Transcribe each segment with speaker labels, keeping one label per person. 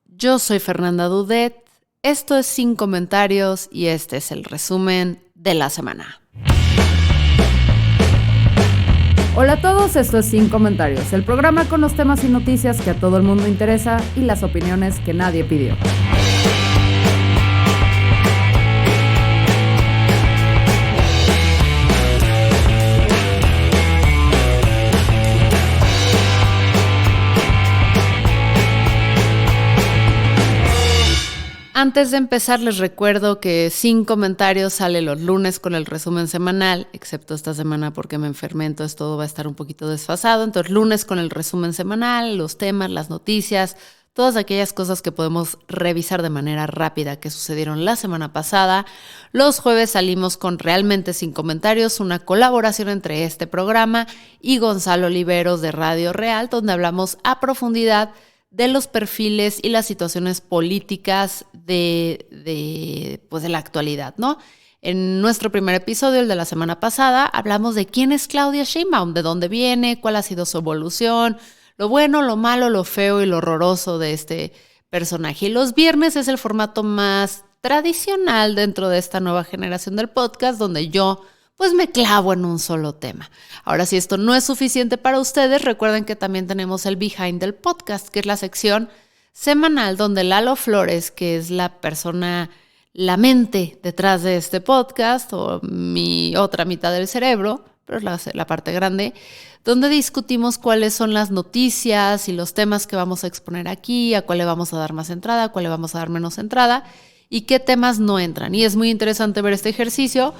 Speaker 1: Yo soy Fernanda Dudet, esto es Sin Comentarios y este es el resumen de la semana.
Speaker 2: Hola a todos, esto es Sin Comentarios, el programa con los temas y noticias que a todo el mundo interesa y las opiniones que nadie pidió.
Speaker 1: Antes de empezar, les recuerdo que Sin Comentarios sale los lunes con el resumen semanal, excepto esta semana porque me enfermé, entonces todo va a estar un poquito desfasado. Entonces, lunes con el resumen semanal, los temas, las noticias, todas aquellas cosas que podemos revisar de manera rápida que sucedieron la semana pasada. Los jueves salimos con Realmente Sin Comentarios, una colaboración entre este programa y Gonzalo Oliveros de Radio Real, donde hablamos a profundidad de los perfiles y las situaciones políticas de la actualidad, ¿no? En nuestro primer episodio, el de la semana pasada, hablamos de quién es Claudia Sheinbaum, de dónde viene, cuál ha sido su evolución, lo bueno, lo malo, lo feo y lo horroroso de este personaje. Y los viernes es el formato más tradicional dentro de esta nueva generación del podcast, donde yo pues me clavo en un solo tema. Ahora, si esto no es suficiente para ustedes, recuerden que también tenemos el Behind del Podcast, que es la sección semanal donde Lalo Flores, que es la persona, la mente detrás de este podcast, o mi otra mitad del cerebro, pero es la parte grande, donde discutimos cuáles son las noticias y los temas que vamos a exponer aquí, a cuál le vamos a dar más entrada, a cuál le vamos a dar menos entrada, y qué temas no entran. Y es muy interesante ver este ejercicio,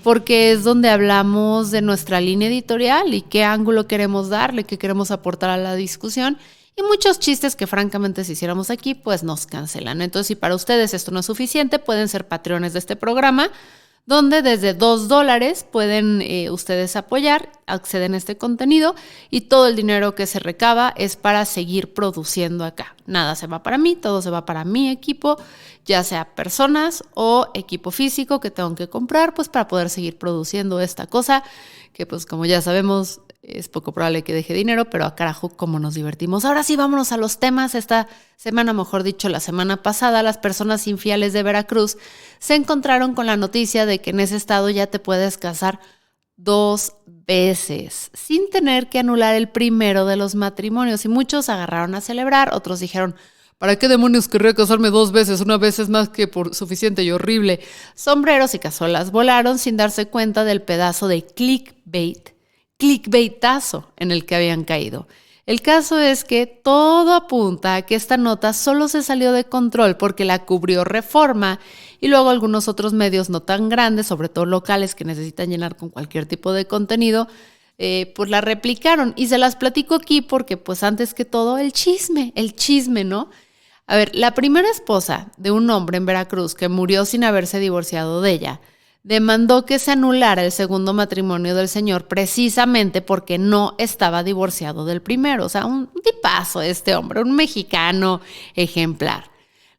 Speaker 1: porque es donde hablamos de nuestra línea editorial y qué ángulo queremos darle, qué queremos aportar a la discusión. Y muchos chistes que francamente si hiciéramos aquí, pues nos cancelan. Entonces, si para ustedes esto no es suficiente, pueden ser patrones de este programa, donde desde $2 pueden ustedes apoyar, acceden a este contenido y todo el dinero que se recaba es para seguir produciendo acá. Nada se va para mí, todo se va para mi equipo, ya sea personas o equipo físico que tengo que comprar, pues para poder seguir produciendo esta cosa, que pues como ya sabemos es poco probable que deje dinero, pero a carajo cómo nos divertimos. Ahora sí, vámonos a los temas. Esta semana, mejor dicho, la semana pasada, las personas infieles de Veracruz se encontraron con la noticia de que en ese estado ya te puedes casar 2 veces sin tener que anular el primero de los matrimonios. Y muchos agarraron a celebrar, otros dijeron, ¿para qué demonios querría casarme 2 veces? Una vez es más que por suficiente y horrible. Sombreros y cazuelas volaron sin darse cuenta del pedazo de clickbaitazo en el que habían caído. El caso es que todo apunta a que esta nota solo se salió de control porque la cubrió Reforma y luego algunos otros medios no tan grandes, sobre todo locales que necesitan llenar con cualquier tipo de contenido, pues la replicaron. Y se las platico aquí porque pues antes que todo el chisme, ¿no? A ver, la primera esposa de un hombre en Veracruz que murió sin haberse divorciado de ella, demandó que se anulara el segundo matrimonio del señor precisamente porque no estaba divorciado del primero. O sea, un tipazo este hombre, un mexicano ejemplar.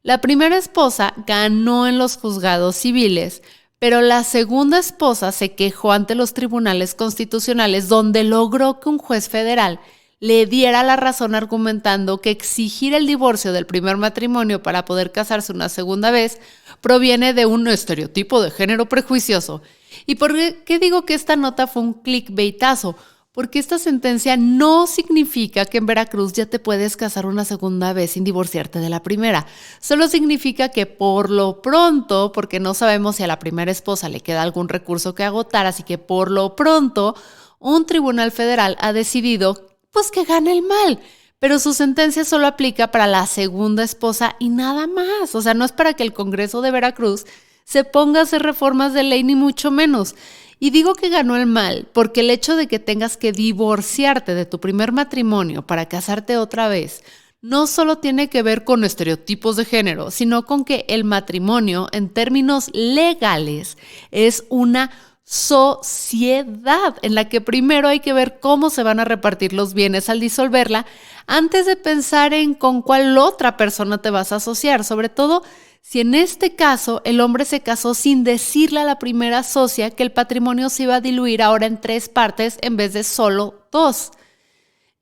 Speaker 1: La primera esposa ganó en los juzgados civiles, pero la segunda esposa se quejó ante los tribunales constitucionales donde logró que un juez federal le diera la razón argumentando que exigir el divorcio del primer matrimonio para poder casarse una segunda vez proviene de un estereotipo de género prejuicioso. ¿Y por qué digo que esta nota fue un clickbaitazo? Porque esta sentencia no significa que en Veracruz ya te puedes casar una segunda vez sin divorciarte de la primera. Solo significa que por lo pronto, porque no sabemos si a la primera esposa le queda algún recurso que agotar, así que por lo pronto un tribunal federal ha decidido pues que gane el mal, pero su sentencia solo aplica para la segunda esposa y nada más. O sea, no es para que el Congreso de Veracruz se ponga a hacer reformas de ley ni mucho menos. Y digo que ganó el mal porque el hecho de que tengas que divorciarte de tu primer matrimonio para casarte otra vez no solo tiene que ver con estereotipos de género, sino con que el matrimonio en términos legales es una sociedad en la que primero hay que ver cómo se van a repartir los bienes al disolverla antes de pensar en con cuál otra persona te vas a asociar, sobre todo si en este caso el hombre se casó sin decirle a la primera socia que el patrimonio se iba a diluir ahora en 3 partes en vez de solo 2.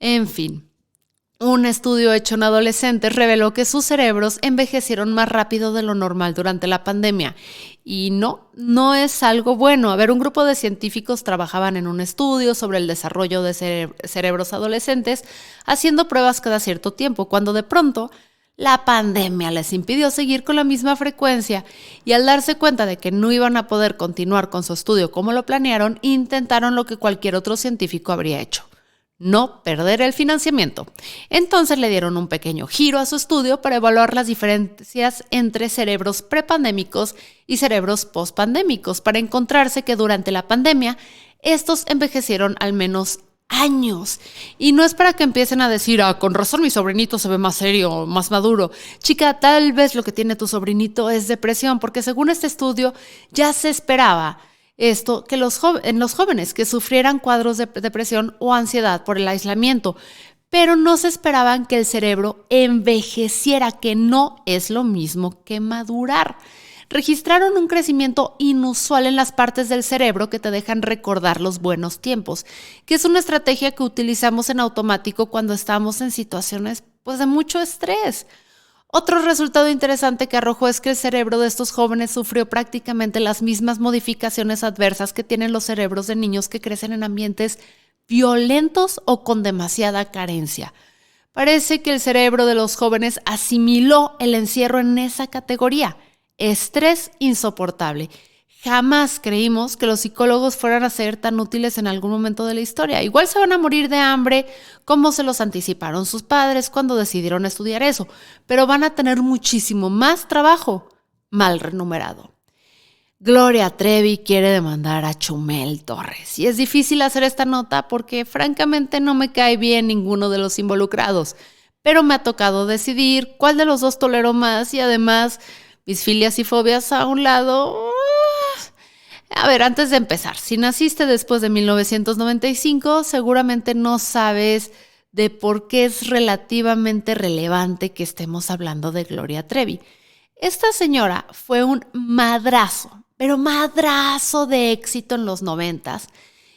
Speaker 1: En fin, Un estudio hecho en adolescentes reveló que sus cerebros envejecieron más rápido de lo normal durante la pandemia. Y no es algo bueno. A ver, un grupo de científicos trabajaban en un estudio sobre el desarrollo de cerebros adolescentes, haciendo pruebas cada cierto tiempo, cuando de pronto la pandemia les impidió seguir con la misma frecuencia y al darse cuenta de que no iban a poder continuar con su estudio como lo planearon, intentaron lo que cualquier otro científico habría hecho: no perder el financiamiento. Entonces le dieron un pequeño giro a su estudio para evaluar las diferencias entre cerebros prepandémicos y cerebros postpandémicos, para encontrarse que durante la pandemia estos envejecieron al menos años. Y no es para que empiecen a decir, con razón mi sobrinito se ve más serio, más maduro. Chica, tal vez lo que tiene tu sobrinito es depresión, porque según este estudio ya se esperaba esto, que en los jóvenes que sufrieran cuadros de depresión o ansiedad por el aislamiento, pero no se esperaban que el cerebro envejeciera, que no es lo mismo que madurar. Registraron un crecimiento inusual en las partes del cerebro que te dejan recordar los buenos tiempos, que es una estrategia que utilizamos en automático cuando estamos en situaciones de mucho estrés. Otro resultado interesante que arrojó es que el cerebro de estos jóvenes sufrió prácticamente las mismas modificaciones adversas que tienen los cerebros de niños que crecen en ambientes violentos o con demasiada carencia. Parece que el cerebro de los jóvenes asimiló el encierro en esa categoría: estrés insoportable. Jamás creímos que los psicólogos fueran a ser tan útiles en algún momento de la historia. Igual se van a morir de hambre, como se los anticiparon sus padres cuando decidieron estudiar eso, pero van a tener muchísimo más trabajo mal remunerado. Gloria Trevi quiere demandar a Chumel Torres. Y es difícil hacer esta nota porque francamente no me cae bien ninguno de los involucrados, pero me ha tocado decidir cuál de los dos tolero más y además mis filias y fobias a un lado. A ver, antes de empezar, si naciste después de 1995, seguramente no sabes de por qué es relativamente relevante que estemos hablando de Gloria Trevi. Esta señora fue un madrazo, pero madrazo de éxito en los 90s,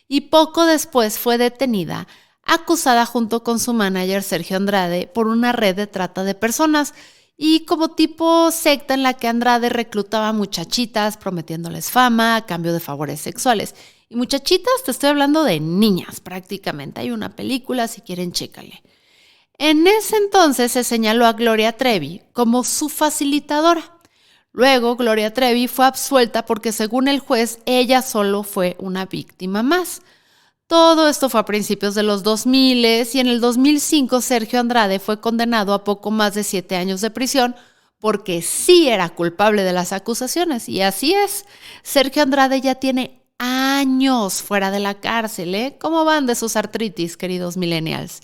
Speaker 1: y poco después fue detenida, acusada junto con su manager Sergio Andrade por una red de trata de personas y como tipo secta en la que Andrade reclutaba muchachitas prometiéndoles fama a cambio de favores sexuales. Y muchachitas, te estoy hablando de niñas prácticamente. Hay una película, si quieren, chécale. En ese entonces se señaló a Gloria Trevi como su facilitadora. Luego, Gloria Trevi fue absuelta porque, según el juez, ella solo fue una víctima más. Todo esto fue a principios de los 2000 y en el 2005 Sergio Andrade fue condenado a poco más de 7 años de prisión porque sí era culpable de las acusaciones. Y así es, Sergio Andrade ya tiene años fuera de la cárcel, ¿eh? ¿Cómo van de sus artritis, queridos millennials?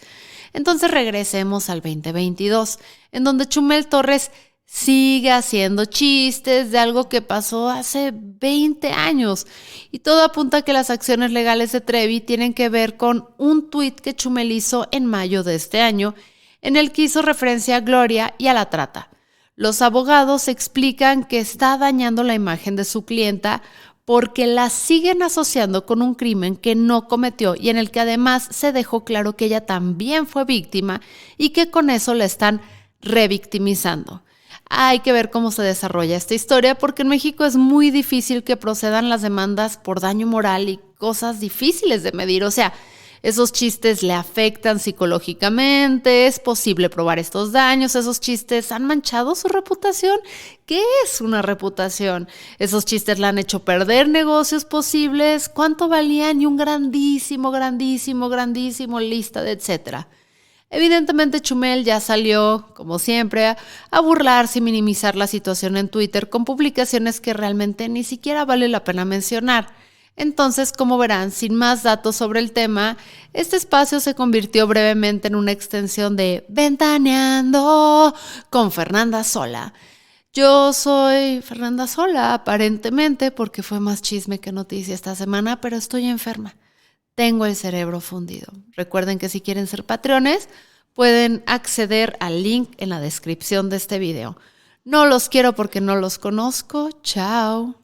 Speaker 1: Entonces regresemos al 2022, en donde Chumel Torres sigue haciendo chistes de algo que pasó hace 20 años. Y todo apunta a que las acciones legales de Trevi tienen que ver con un tuit que Chumel hizo en mayo de este año, en el que hizo referencia a Gloria y a la trata. Los abogados explican que está dañando la imagen de su clienta porque la siguen asociando con un crimen que no cometió y en el que además se dejó claro que ella también fue víctima y que con eso la están revictimizando. Hay que ver cómo se desarrolla esta historia porque en México es muy difícil que procedan las demandas por daño moral y cosas difíciles de medir. O sea, esos chistes le afectan psicológicamente, es posible probar estos daños, esos chistes han manchado su reputación. ¿Qué es una reputación? Esos chistes le han hecho perder negocios posibles, cuánto valían y un grandísimo lista de etcétera. Evidentemente Chumel ya salió, como siempre, a burlarse y minimizar la situación en Twitter con publicaciones que realmente ni siquiera vale la pena mencionar. Entonces, como verán, sin más datos sobre el tema, este espacio se convirtió brevemente en una extensión de Ventaneando con Fernanda Sola. Yo soy Fernanda Sola, aparentemente, porque fue más chisme que noticia esta semana, pero estoy enferma. Tengo el cerebro fundido. Recuerden que si quieren ser patrones, pueden acceder al link en la descripción de este video. No los quiero porque no los conozco. Chao.